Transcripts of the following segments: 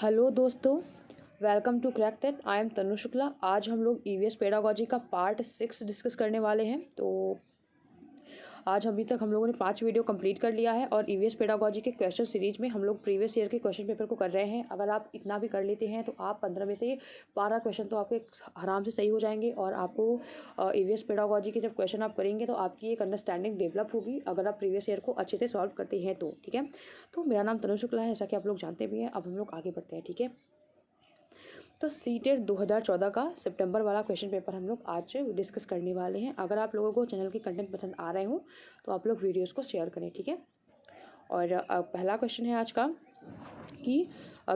Hello दोस्तों, welcome to crack TET. I am Tanu Shukla. आज हम लोग ईवीएस पेडागोजी का पार्ट 6 डिस्कस करने वाले हैं। तो आज अभी तक हम लोगों ने 5 वीडियो कंप्लीट कर लिया है और ईवीएस पेडागोजी के क्वेश्चन सीरीज में हम लोग प्रीवियस ईयर के क्वेश्चन पेपर को कर रहे हैं। अगर आप इतना भी कर लेते हैं तो आप 15 में से 12 क्वेश्चन तो आपके आराम से सही हो जाएंगे और आपको ईवीएस पेडागोजी के जब क्वेश्चन आप करेंगे तो आपकी एक अंडरस्टैंडिंग डेवलप होगी, अगर आप प्रीवियस ईयर को अच्छे से सॉल्व करते हैं तो। ठीक है, तो मेरा नाम तनु शुक्ला है, जैसा कि आप लोग जानते भी हैं। अब हम लोग आगे बढ़ते हैं। ठीक है, तो सीटेट 2014 का सितंबर वाला क्वेश्चन पेपर हम लोग आज डिस्कस करने वाले हैं। अगर आप लोगों को चैनल की कंटेंट पसंद आ रहे हो तो आप लोग वीडियोस को शेयर करें। ठीक है, और पहला क्वेश्चन है आज का कि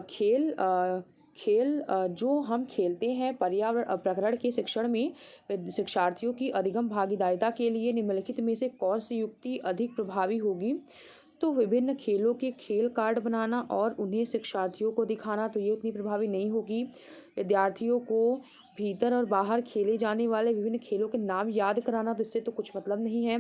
खेल जो हम खेलते हैं पर्यावरण प्रकरण के शिक्षण में शिक्षार्थियों की अधिगम भागीदारिता के लिए निम्नलिखित में से कौन सी युक्ति अधिक प्रभावी होगी। तो विभिन्न खेलों के खेल कार्ड बनाना और उन्हें शिक्षार्थियों को दिखाना, तो ये उतनी प्रभावी नहीं होगी। विद्यार्थियों को भीतर और बाहर खेले जाने वाले विभिन्न खेलों के नाम याद कराना, तो इससे तो कुछ मतलब नहीं है।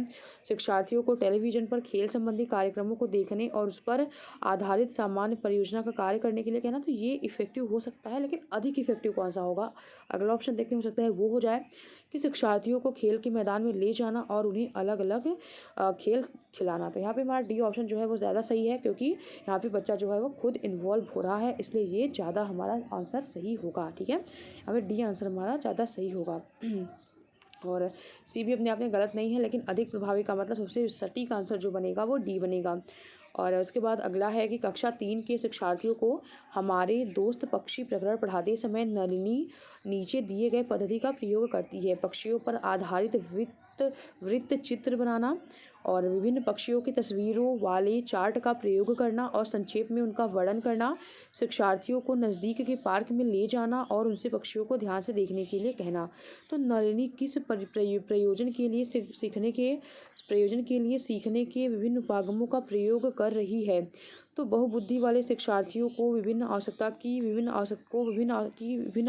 शिक्षार्थियों को टेलीविज़न पर खेल संबंधी कार्यक्रमों को देखने और उस पर आधारित सामान्य परियोजना का कार्य करने के लिए कहना, तो ये इफेक्टिव हो सकता है। लेकिन अधिक इफेक्टिव कौन सा होगा, अगला ऑप्शन देखते हो सकता है वो हो जाए कि शिक्षार्थियों को खेल के मैदान में ले जाना और उन्हें अलग अलग खेल खिलाना। तो यहाँ पे हमारा डी ऑप्शन जो है वो ज़्यादा सही है, क्योंकि यहाँ पे बच्चा जो है वो खुद इन्वॉल्व हो रहा है, इसलिए ये ज़्यादा हमारा आंसर सही होगा। ठीक है, यहाँ पे डी आंसर हमारा ज़्यादा सही होगा। और सी भी अपने आप में गलत नहीं है, लेकिन अधिक प्रभावी का मतलब सबसे सटीक आंसर जो बनेगा वो डी बनेगा। और उसके बाद अगला है कि कक्षा 3 के शिक्षार्थियों को हमारे दोस्त पक्षी प्रकरण पढ़ाते समय नलिनी नीचे दिए गए पद्धति का प्रयोग करती है। पक्षियों पर आधारित वृत्त चित्र बनाना और विभिन्न पक्षियों की तस्वीरों वाले चार्ट का प्रयोग करना और संक्षेप में उनका वर्णन करना, शिक्षार्थियों को नज़दीक के पार्क में ले जाना और उनसे पक्षियों को ध्यान से देखने के लिए कहना। तो नलिनी किस प्रयोजन के लिए सीखने के विभिन्न उपागमों का प्रयोग कर रही है। तो बहुबुद्धि वाले शिक्षार्थियों को विभिन्न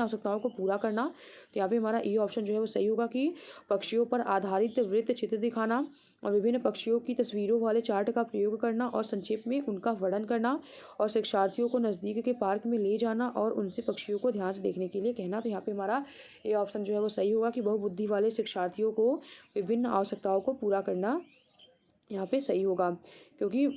आवश्यकताओं को पूरा करना। तो यहाँ पे हमारा ये ऑप्शन जो है वो सही होगा कि पक्षियों पर आधारित वृत्त चित्र दिखाना और विभिन्न पक्षियों की तस्वीरों वाले चार्ट का प्रयोग करना और संक्षेप में उनका वर्णन करना और शिक्षार्थियों को नज़दीक के पार्क में ले जाना और उनसे पक्षियों को ध्यान से देखने के लिए कहना। तो यहाँ पे हमारा ये ऑप्शन जो है वो सही होगा कि बहुबुद्धि वाले शिक्षार्थियों को विभिन्न आवश्यकताओं को पूरा करना यहाँ पे सही होगा, क्योंकि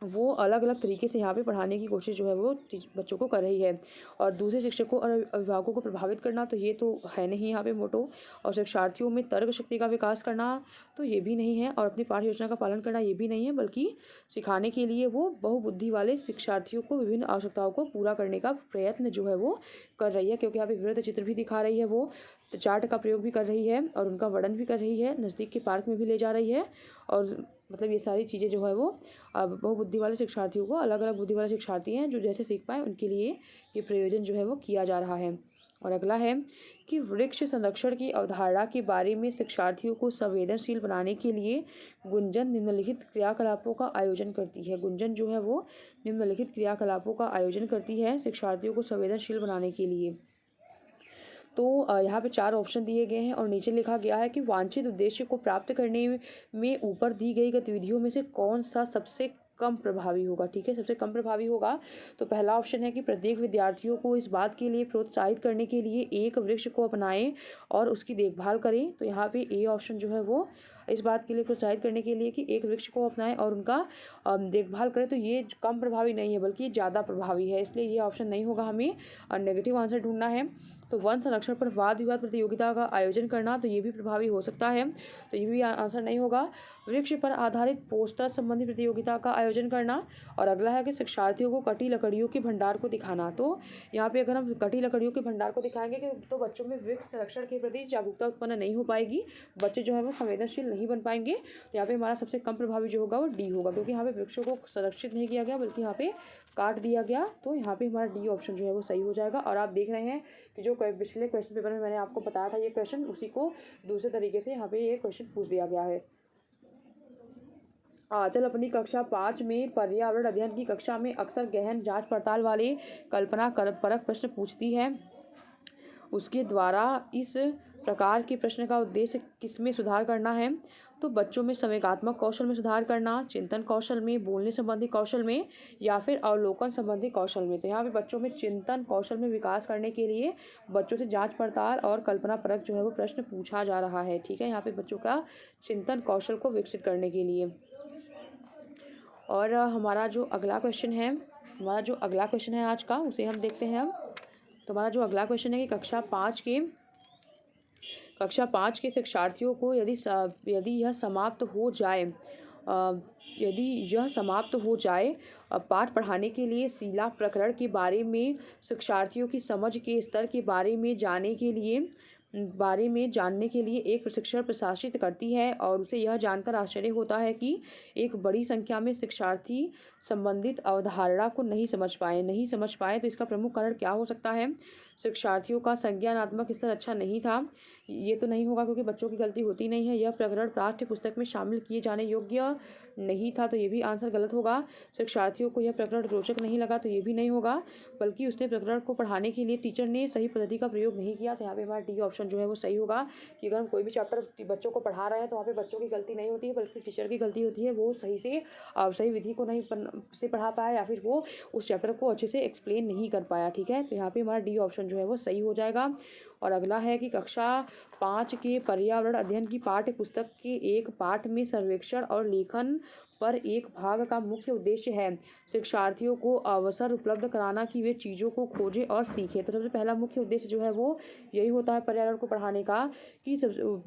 वो अलग अलग तरीके से यहाँ पे पढ़ाने की कोशिश जो है वो बच्चों को कर रही है। और दूसरे शिक्षकों और अभिभावकों को प्रभावित करना, तो ये तो है नहीं यहाँ पे मोटो। और शिक्षार्थियों में तर्क शक्ति का विकास करना, तो ये भी नहीं है। और अपनी पाठ्य योजना का पालन करना, ये भी नहीं है। बल्कि सिखाने के लिए वो बहुबुद्धि वाले शिक्षार्थियों को विभिन्न आवश्यकताओं को पूरा करने का प्रयत्न जो है वो कर रही है, क्योंकि यहाँ पे वृत्त चित्र भी दिखा रही है, वो चार्ट का प्रयोग भी कर रही है और उनका वर्णन भी कर रही है, नज़दीक के पार्क में भी ले जा रही है। और मतलब ये सारी चीज़ें जो है वो बहुबुद्धि वाले शिक्षार्थियों को, अलग अलग बुद्धि वाले शिक्षार्थी हैं जो जैसे सीख पाए उनके लिए ये प्रयोजन जो है वो किया जा रहा है। और अगला है कि वृक्ष संरक्षण की अवधारणा के बारे में शिक्षार्थियों को संवेदनशील बनाने के लिए गुंजन निम्नलिखित क्रियाकलापों का आयोजन करती है। गुंजन जो है वो निम्नलिखित क्रियाकलापों का आयोजन करती है शिक्षार्थियों को संवेदनशील बनाने के लिए। तो यहाँ पे 4 ऑप्शन दिए गए हैं और नीचे लिखा गया है कि वांछित उद्देश्य को प्राप्त करने में ऊपर दी गई गतिविधियों में से कौन सा सबसे कम प्रभावी होगा। ठीक है, सबसे कम प्रभावी होगा। तो पहला ऑप्शन है कि प्रत्येक विद्यार्थियों को इस बात के लिए प्रोत्साहित करने के लिए एक वृक्ष को अपनाएं और उसकी देखभाल करें। तो यहाँ पे ए ऑप्शन जो है वो इस बात के लिए प्रोत्साहित करने के लिए कि एक वृक्ष को अपनाएं और उनका देखभाल करें, तो ये कम प्रभावी नहीं है बल्कि ये ज़्यादा प्रभावी है, इसलिए ये ऑप्शन नहीं होगा। हमें नेगेटिव आंसर ढूंढना है। तो वन संरक्षण पर वाद विवाद प्रतियोगिता का आयोजन करना, तो ये भी प्रभावी हो सकता है, तो ये भी आंसर नहीं होगा। वृक्ष पर आधारित पोस्टर संबंधी प्रतियोगिता का आयोजन करना। और अगला है कि शिक्षार्थियों को कटी लकड़ियों के भंडार को दिखाना। तो यहाँ पे अगर हम कटी लकड़ियों के भंडार को दिखाएंगे तो बच्चों में वृक्ष संरक्षण के प्रति जागरूकता उत्पन्न नहीं हो पाएगी, बच्चे जो है वो संवेदनशील नहीं बन पाएंगे। तो यहाँ पे हमारा सबसे कम प्रभावी जो होगा वो डी होगा, क्योंकि यहाँ पे वृक्षों को संरक्षित नहीं किया गया बल्कि यहाँ पे काट दिया गया। तो यहाँ पे हमारा डी ऑप्शन जो है वो सही हो जाएगा। और आप देख रहे हैं कि जो पिछले क्वेश्चन पेपर में मैंने आपको बताया था ये क्वेश्चन, उसी को दूसरे तरीके से यहाँ पे ये क्वेश्चन पूछ दिया गया है। आंचल अपनी कक्षा 5 में पर्यावरण अध्ययन की कक्षा में अक्सर गहन जांच पड़ताल वाले कल्पना परक प्रश्न पूछती है। उसके द्वारा इस प्रकार के प्रश्न का उद्देश्य किसमें सुधार करना है। तो बच्चों में संवेगात्मक कौशल में सुधार करना, चिंतन कौशल में, बोलने संबंधी कौशल में या फिर अवलोकन संबंधी कौशल में। तो यहाँ पे बच्चों में चिंतन कौशल में विकास करने के लिए बच्चों से जांच पड़ताल और कल्पना परक जो है वो प्रश्न पूछा जा रहा है। ठीक है, यहाँ पे बच्चों का चिंतन कौशल को विकसित करने के लिए। और हमारा जो अगला क्वेश्चन है आज का, उसे हम देखते हैं हम। तो हमारा जो अगला क्वेश्चन है कि कक्षा पाँच के शिक्षार्थियों को यदि यह समाप्त हो जाए पाठ पढ़ाने के लिए शीला प्रकरण के बारे में शिक्षार्थियों की समझ के स्तर के बारे में जानने के लिए एक प्रशिक्षण प्रशासित करती है और उसे यह जानकर आश्चर्य होता है कि एक बड़ी संख्या में शिक्षार्थी संबंधित अवधारणा को नहीं समझ पाए। तो इसका प्रमुख कारण क्या हो सकता है? शिक्षार्थियों का संज्ञानात्मक स्तर अच्छा नहीं था। ये तो नहीं होगा क्योंकि बच्चों की गलती होती नहीं है। यह प्रकरण पाठ्य पुस्तक में शामिल किए जाने योग्य नहीं था, तो ये भी आंसर गलत होगा। शिक्षार्थियों को यह प्रकरण रोचक नहीं लगा, तो ये भी नहीं होगा। बल्कि उसने प्रकरण को पढ़ाने के लिए टीचर ने सही पद्धति का प्रयोग नहीं किया। तो यहाँ पे हमारा डी ऑप्शन जो है वो सही होगा कि अगर हम कोई भी चैप्टर बच्चों को पढ़ा रहे हैं तो वहाँ पे बच्चों की गलती नहीं होती है, बल्कि टीचर की गलती होती है। वो सही विधि को नहीं से पढ़ा पाया या फिर वो उस चैप्टर को अच्छे से एक्सप्लेन नहीं कर पाया। ठीक है, तो यहाँ पे हमारा डी ऑप्शन जो है वो सही हो जाएगा। और अगला है कि कक्षा 5 के पर्यावरण अध्ययन की पाठ्य पुस्तक के एक पाठ में सर्वेक्षण और लेखन पर एक भाग का मुख्य उद्देश्य है शिक्षार्थियों को अवसर उपलब्ध कराना कि वे चीज़ों को खोजें और सीखें। तो सबसे पहला मुख्य उद्देश्य जो है वो यही होता है पर्यावरण को पढ़ाने का, कि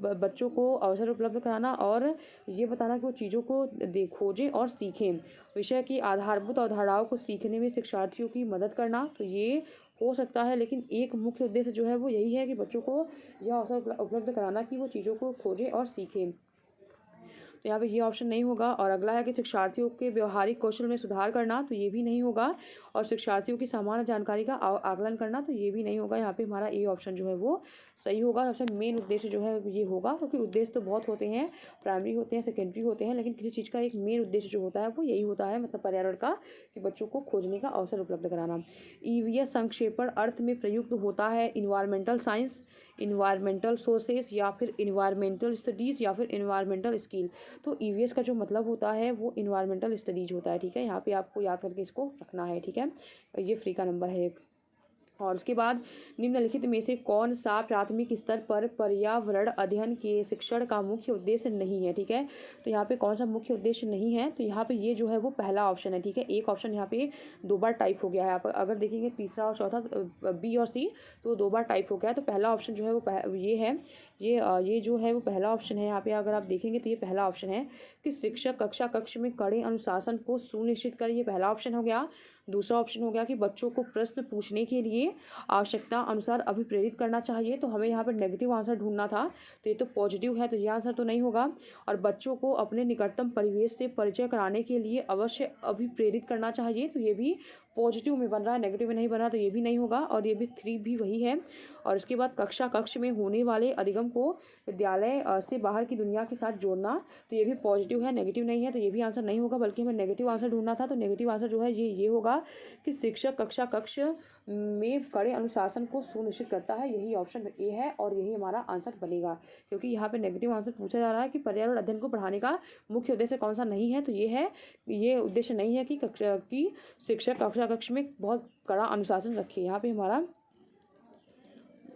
बच्चों को अवसर उपलब्ध कराना और ये बताना कि वो चीज़ों को खोजें और सीखें। विषय की आधारभूत अवधारणाओं को सीखने में शिक्षार्थियों की मदद करना, तो ये हो सकता है। लेकिन एक मुख्य उद्देश्य जो है वो यही है कि बच्चों को यह अवसर उपलब्ध कराना कि वो चीज़ों को खोजें और सीखें। तो यहाँ पे ये ऑप्शन नहीं होगा। और अगला है कि शिक्षार्थियों के व्यवहारिक कौशल में सुधार करना, तो ये भी नहीं होगा। और शिक्षार्थियों की सामान्य जानकारी का आकलन करना, तो ये भी नहीं होगा। यहाँ पे हमारा ए ऑप्शन जो है वो सही होगा। सबसे मेन उद्देश्य जो है ये होगा, क्योंकि उद्देश्य तो बहुत होते हैं, प्राइमरी होते हैं, सेकेंडरी होते हैं, लेकिन किसी चीज़ का एक मेन उद्देश्य जो होता है वो यही होता है, मतलब पर्यावरण का, कि बच्चों को खोजने का अवसर उपलब्ध कराना। ईवीएस संक्षेपण अर्थ में प्रयुक्त होता है इन्वायरमेंटल साइंस, इन्वायरमेंटल सोर्सेस या फिर इन्वायरमेंटल स्टडीज़ या फिर इन्वायरमेंटल स्किल। तो ईवीएस का जो मतलब होता है वो इन्वायरमेंटल स्टडीज होता है। ठीक है, यहाँ पे आपको याद करके इसको रखना है। ठीक है, ये फ्री का नंबर है एक। और उसके बाद निम्नलिखित में से कौन सा प्राथमिक स्तर पर पर्यावरण अध्ययन के शिक्षण का मुख्य उद्देश्य नहीं है? ठीक है, तो यहाँ पे कौन सा मुख्य उद्देश्य नहीं है? तो यहाँ पे ये जो है वो पहला ऑप्शन है। ठीक है, एक ऑप्शन यहाँ पे 2 बार टाइप हो गया है। आप अगर देखेंगे तीसरा और चौथा बी और सी, तो 2 बार टाइप हो गया है। तो पहला ऑप्शन जो है वो ये है, ये जो है वो पहला ऑप्शन है। यहाँ पे अगर आप देखेंगे तो ये पहला ऑप्शन है कि शिक्षक कक्षा कक्ष में कड़े अनुशासन को सुनिश्चित करे, ये पहला ऑप्शन हो गया। दूसरा ऑप्शन हो गया कि बच्चों को प्रश्न पूछने के लिए आवश्यकता अनुसार अभिप्रेरित करना चाहिए। तो हमें यहाँ पर नेगेटिव आंसर ढूंढना था, तो ये तो पॉजिटिव है, तो ये आंसर तो नहीं होगा। और बच्चों को अपने निकटतम परिवेश से परिचय कराने के लिए अवश्य अभिप्रेरित करना चाहिए, तो ये भी पॉजिटिव में बन रहा है, नेगेटिव में नहीं बन रहा, तो ये भी नहीं होगा। और ये भी 3 भी वही है। और इसके बाद कक्षा कक्ष में होने वाले अधिगम को विद्यालय से बाहर की दुनिया के साथ जोड़ना, तो ये भी पॉजिटिव है, नेगेटिव नहीं है, तो ये भी आंसर नहीं होगा। बल्कि हमें नेगेटिव आंसर ढूंढना था, तो नेगेटिव आंसर जो है ये होगा कि शिक्षक कक्षा कक्ष में कड़े अनुशासन को सुनिश्चित करता है, यही ऑप्शन ए है और यही हमारा आंसर बनेगा। क्योंकि यहाँ पे नेगेटिव आंसर पूछा जा रहा है कि पर्यावरण अध्ययन को पढ़ाने का मुख्य उद्देश्य कौन सा नहीं है, तो ये उद्देश्य नहीं है कि शिक्षक कक्षा कक्ष में बहुत कड़ा अनुशासन रखे। यहाँ पे हमारा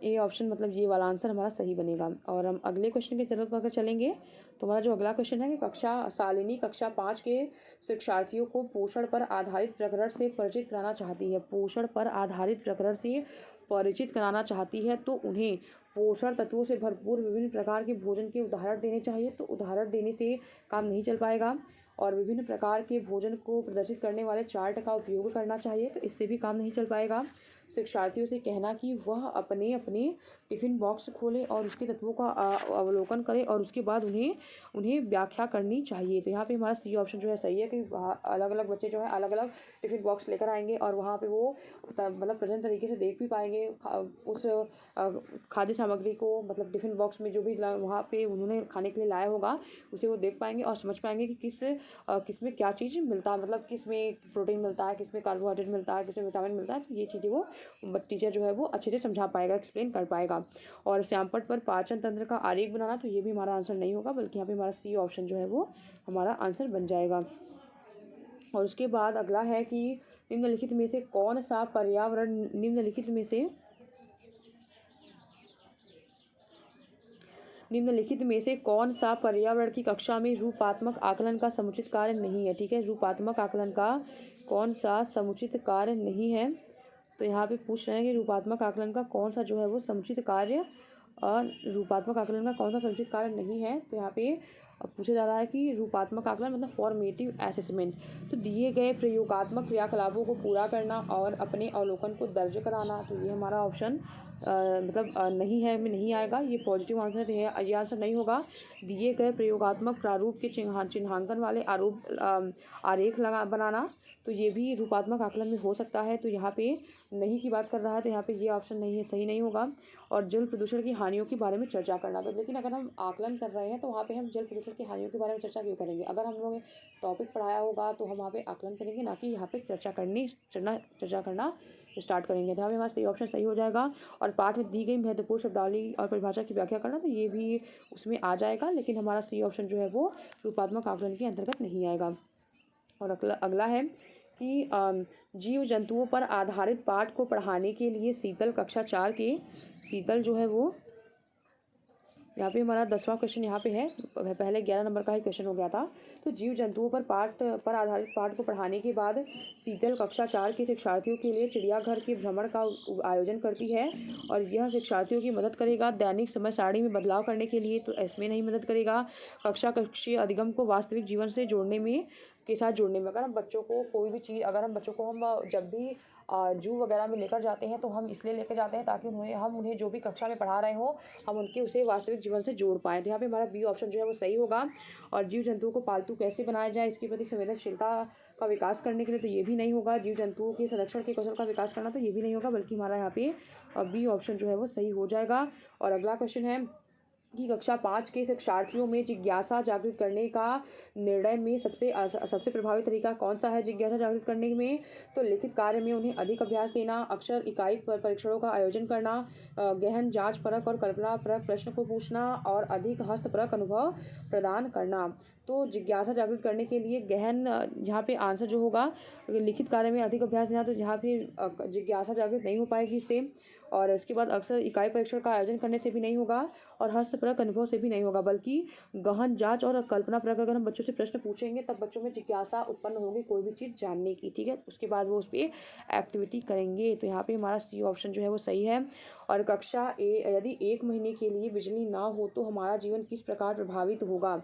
ए ऑप्शन, मतलब ये वाला आंसर हमारा सही बनेगा। और हम अगले क्वेश्चन के तरफ अगर चलेंगे, तो हमारा जो अगला क्वेश्चन है कि कक्षा 5 के शिक्षार्थियों को पोषण पर आधारित प्रकरण से परिचित कराना चाहती है। पोषण पर आधारित प्रकरण से परिचित कराना चाहती है, तो उन्हें पोषण तत्वों से भरपूर विभिन्न प्रकार के भोजन के उदाहरण देने चाहिए। तो उदाहरण देने से काम नहीं चल पाएगा। और विभिन्न प्रकार के भोजन को प्रदर्शित करने वाले चार्ट का उपयोग करना चाहिए, तो इससे भी काम नहीं चल पाएगा। शिक्षार्थियों से कहना कि वह अपने अपने टिफ़िन बॉक्स खोलें और उसके तत्वों का अवलोकन करें और उसके बाद उन्हें व्याख्या करनी चाहिए। तो यहाँ पे हमारा सी ऑप्शन जो है सही है कि अलग अलग बच्चे जो है अलग अलग टिफ़िन बॉक्स लेकर आएंगे और वहाँ पे वो मतलब प्रेजेंट तरीके से देख भी पाएंगे उस खाद्य सामग्री को, मतलब टिफ़िन बॉक्स में जो भी वहाँ पे उन्होंने खाने के लिए लाया होगा उसे वो देख पाएंगे और समझ पाएंगे कि किस में क्या चीज़ मिलता है, मतलब किस में प्रोटीन मिलता है, किस में कार्बोहाइड्रेट मिलता है, किस में विटामिन मिलता है। तो ये चीज़ें वो टीचर जो है वो अच्छे से समझा पाएगा, एक्सप्लेन कर पाएगा। और श्यामपट्ट पर पाचन तंत्र का आरेख बनाना, तो ये भी हमारा आंसर नहीं होगा, बल्कि यहाँ पे हमारा सी ऑप्शन जो है वो हमारा आंसर बन जाएगा। और उसके बाद अगला है कि निम्नलिखित में से कौन सा पर्यावरण निम्नलिखित में से कौन सा पर्यावरण की कक्षा में रूपात्मक आकलन का समुचित कार्य नहीं है। ठीक है, रूपात्मक आकलन का कौन सा समुचित कार्य नहीं है, तो यहाँ पे पूछ रहे हैं कि रूपात्मक आकलन का कौन सा जो है वो समुचित कार्य रूपात्मक आकलन का कौन सा समुचित कार्य नहीं है। तो यहाँ पे पूछा जा रहा है कि रूपात्मक आकलन मतलब फॉर्मेटिव असेसमेंट, तो दिए गए प्रयोगात्मक क्रियाकलापों को पूरा करना और अपने अवलोकन को दर्ज कराना, तो ये हमारा ऑप्शन नहीं है, में नहीं आएगा, ये पॉजिटिव आंसर है, ये आंसर नहीं होगा। दिए गए प्रयोगात्मक प्रारूप के चिन्हांकन वाले आरेख बनाना, तो ये भी रूपात्मक आकलन में हो सकता है, तो यहाँ पे नहीं की बात कर रहा है, तो यहाँ पे ये ऑप्शन नहीं है, सही नहीं होगा। और जल प्रदूषण की हानियों के बारे में चर्चा करना, तो लेकिन अगर हम आकलन कर रहे हैं तो वहाँ पे हम जल प्रदूषण की हानियों के बारे में चर्चा क्यों करेंगे। अगर हम लोगों ने टॉपिक पढ़ाया होगा तो हम वहाँ पे आकलन करेंगे, ना कि यहाँ पे चर्चा करना स्टार्ट करेंगे। तो यहाँ पे हमारा सही ऑप्शन सही हो जाएगा। और पाठ में दी गई महत्वपूर्ण शब्दावली और परिभाषा की व्याख्या करना, तो ये भी उसमें आ जाएगा, लेकिन हमारा सी ऑप्शन जो है वो रूपात्मक आकलन के अंतर्गत नहीं आएगा। और अगला है कि जीव जंतुओं पर आधारित पाठ को पढ़ाने के लिए शीतल कक्षा 4 के शीतल जो है वो यहाँ पे हमारा 10वां क्वेश्चन यहाँ पे है, पहले 11 नंबर का ही क्वेश्चन हो गया था। तो जीव जंतुओं पर आधारित पाठ को पढ़ाने के बाद शीतल कक्षा 4 के शिक्षार्थियों के लिए चिड़ियाघर के भ्रमण का आयोजन करती है, और यह शिक्षार्थियों की मदद करेगा दैनिक समय सारणी में बदलाव करने के लिए, तो इसमें नहीं मदद करेगा। कक्षीय अधिगम को वास्तविक जीवन से जोड़ने में अगर हम बच्चों को कोई भी चीज़, अगर हम बच्चों को हम जब भी जू वगैरह में लेकर जाते हैं तो हम इसलिए लेकर जाते हैं ताकि उन्हें जो भी कक्षा में पढ़ा रहे हो हम उनके उसे वास्तविक जीवन से जोड़ पाएँ। तो यहाँ पे हमारा बी ऑप्शन जो है वो सही होगा। और जीव जंतुओं को पालतू कैसे बनाया जाए, इसके प्रति संवेदनशीलता का विकास करने के लिए, तो ये भी नहीं होगा। जीव जंतुओं के संरक्षण के कौशल का विकास करना, तो ये भी नहीं होगा, बल्कि हमारा यहाँ पे बी ऑप्शन जो है वो सही हो जाएगा। और अगला क्वेश्चन है कि कक्षा 5 के शिक्षार्थियों में जिज्ञासा जागृत करने का निर्णय में सबसे प्रभावी तरीका कौन सा है जिज्ञासा जागृत करने में। तो लिखित कार्य में उन्हें अधिक अभ्यास देना, अक्षर इकाई परीक्षणों का आयोजन करना, गहन जांच परक और कल्पना परक प्रश्न को पूछना, और अधिक हस्तपरक अनुभव प्रदान करना। तो जिज्ञासा जागृत करने के लिए गहन, यहाँ पे आंसर जो होगा लिखित कार्य में अधिक अभ्यास देना, तो यहाँ पे जिज्ञासा जागृत नहीं हो पाएगी इससे। और इसके बाद अक्सर इकाई परीक्षण का आयोजन करने से भी नहीं होगा, और हस्तपरक अनुभव से भी नहीं होगा, बल्कि गहन जांच और कल्पना परक अगर हम बच्चों से प्रश्न पूछेंगे तब बच्चों में जिज्ञासा उत्पन्न होगी कोई भी चीज़ जानने की। ठीक है, उसके बाद वो उस पर एक्टिविटी करेंगे। तो यहाँ पे हमारा सी ऑप्शन जो है वो सही है। और कक्षा यदि 1 महीने के लिए बिजली ना हो तो हमारा जीवन किस प्रकार प्रभावित होगा।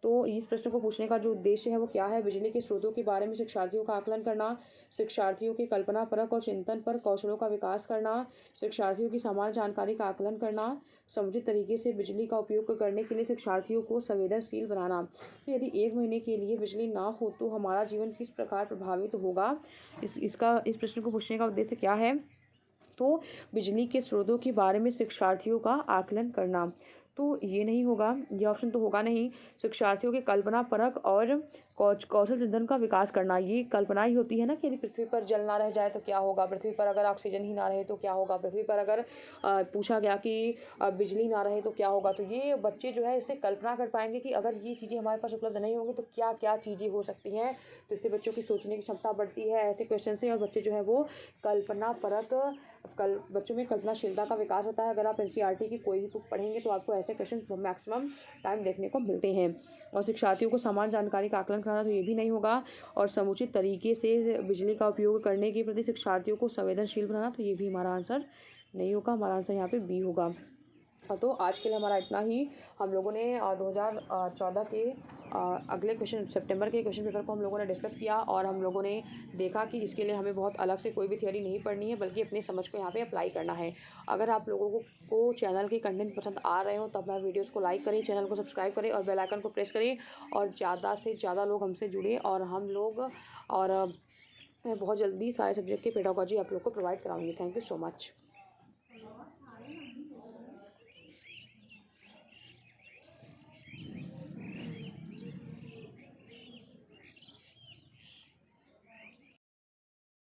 तो इस प्रश्न को पूछने का जो उद्देश्य है वो क्या है, बिजली के स्रोतों के बारे में शिक्षार्थियों का आकलन करना, शिक्षार्थियों के कल्पना परक और चिंतन पर कौशलों का विकास करना, शिक्षार्थियों की सामान्य जानकारी का आकलन करना, समुचित तरीके से बिजली का उपयोग करने के लिए शिक्षार्थियों को संवेदनशील बनाना। तो यदि 1 महीने के लिए बिजली ना हो तो हमारा जीवन किस प्रकार प्रभावित होगा, इस प्रश्न को पूछने का उद्देश्य क्या है। तो बिजली के स्रोतों के बारे में शिक्षार्थियों का आकलन करना, तो ये नहीं होगा, ये ऑप्शन तो होगा नहीं। शिक्षार्थियों के कल्पना परक और कौशल चिंतन का विकास करना, ये कल्पना ही होती है ना कि यदि पृथ्वी पर जल ना रह जाए तो क्या होगा, पृथ्वी पर अगर ऑक्सीजन ही ना रहे तो क्या होगा, पृथ्वी पर अगर पूछा गया कि बिजली ना रहे तो क्या होगा, तो ये बच्चे जो है इससे कल्पना कर पाएंगे कि अगर ये चीज़ें हमारे पास उपलब्ध नहीं होंगी तो क्या क्या चीज़ें हो सकती हैं। तो इससे बच्चों की सोचने की क्षमता बढ़ती है ऐसे क्वेश्चन से, और बच्चे जो है वो कल्पना परक बच्चों में कल्पनाशीलता का विकास होता है। अगर आप NCERT की कोई भी बुक पढ़ेंगे तो आपको ऐसे क्वेश्चन मैक्सिमम टाइम देखने को मिलते हैं। और शिक्षार्थियों को समान जानकारी का आकलन कराना, तो ये भी नहीं होगा। और समुचित तरीके से बिजली का उपयोग करने के प्रति शिक्षार्थियों को संवेदनशील बनाना, तो ये भी हमारा आंसर नहीं होगा, हमारा आंसर यहाँ पे बी होगा। तो आज के लिए हमारा इतना ही। हम लोगों ने 2014 के अगले क्वेश्चन सितंबर के क्वेश्चन पेपर को हम लोगों ने डिस्कस किया, और हम लोगों ने देखा कि इसके लिए हमें बहुत अलग से कोई भी थियरी नहीं पढ़नी है, बल्कि अपनी समझ को यहाँ पे अप्लाई करना है। अगर आप लोगों को चैनल के कंटेंट पसंद आ रहे हो तब मैं वीडियोज़ को लाइक करें, चैनल को सब्सक्राइब करें और बेल आइकन को प्रेस करें, और ज़्यादा से ज़्यादा लोग हमसे जुड़े, और मैं बहुत जल्दी सारे सब्जेक्ट के पेडागोजी आप लोग को प्रोवाइड कराऊंगी। Thank you so much.